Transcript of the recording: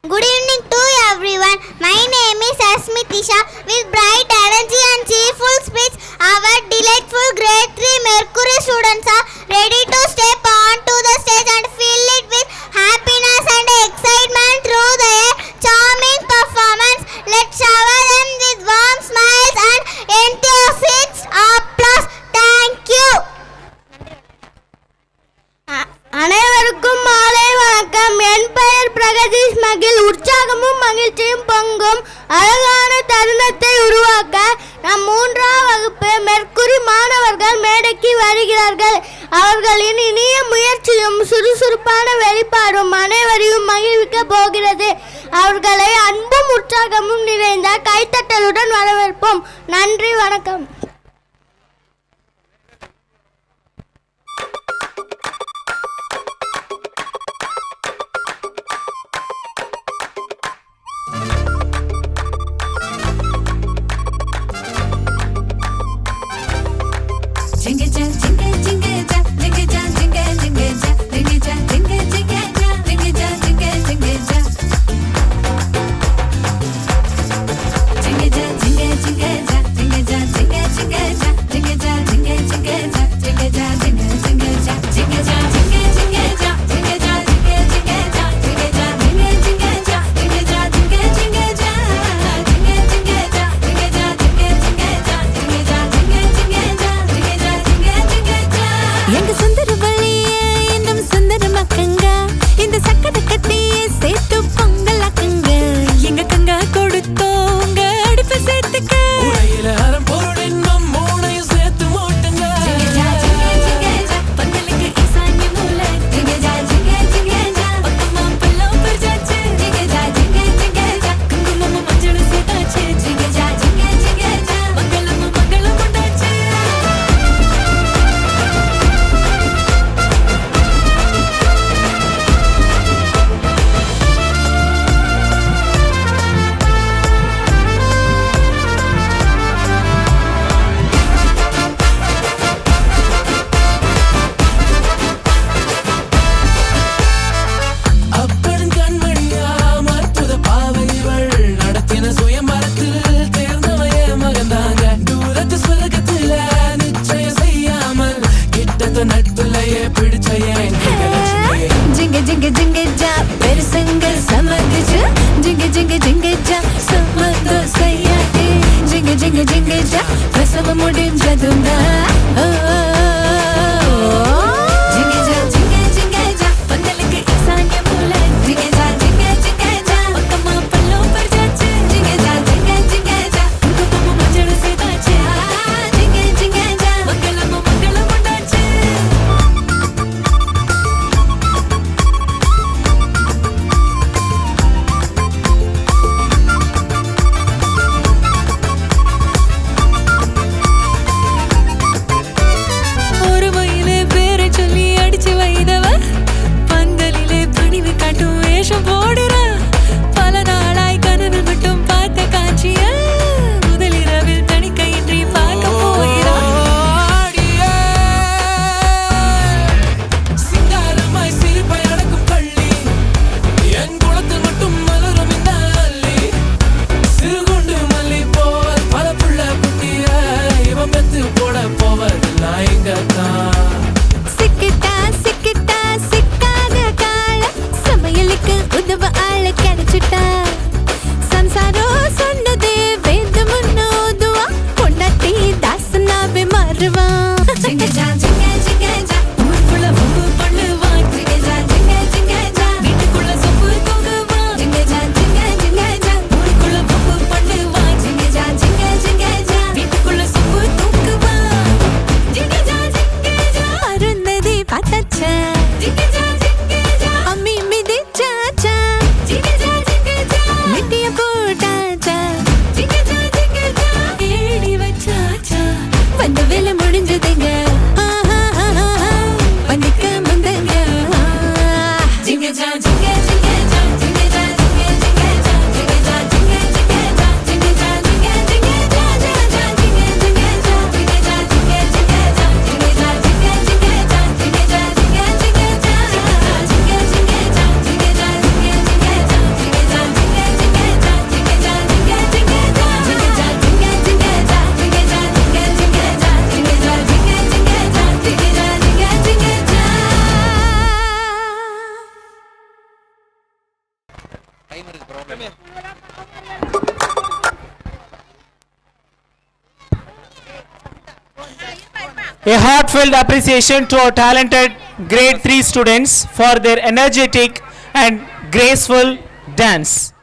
Good evening to everyone. My name is Asmitisha. With bright energy and cheerful spirits, our delightful grade 3 Mercury students are ready to step onto the stage and fill it with happiness and excitement through their charming performance. Let's shower them with warm smiles and enthusiastic applause. Thank you. அனைவருக்கும் மாலை வணக்கம். என் பெயர் பிரகதீஷ் மகிழ். உற்சாகமும் மகிழ்ச்சியும் பொங்கும் அழகான தருணத்தை உருவாக்க நம் 3ஆம் வகுப்பு மெர்க்குரி மாணவர்கள் மேடைக்கு வருகிறார்கள். அவர்களின் இனிய முயற்சியும் சுறுசுறுப்பான வெளிப்பாடும் அனைவரையும் மகிழ்விக்க போகிறது. அவர்களை அன்பும் உற்சாகமும் நிறைந்த கைத்தட்டலுடன் வரவேற்போம். நன்றி, வணக்கம். Jingle A heartfelt appreciation to our talented grade 3 students for their energetic and graceful dance.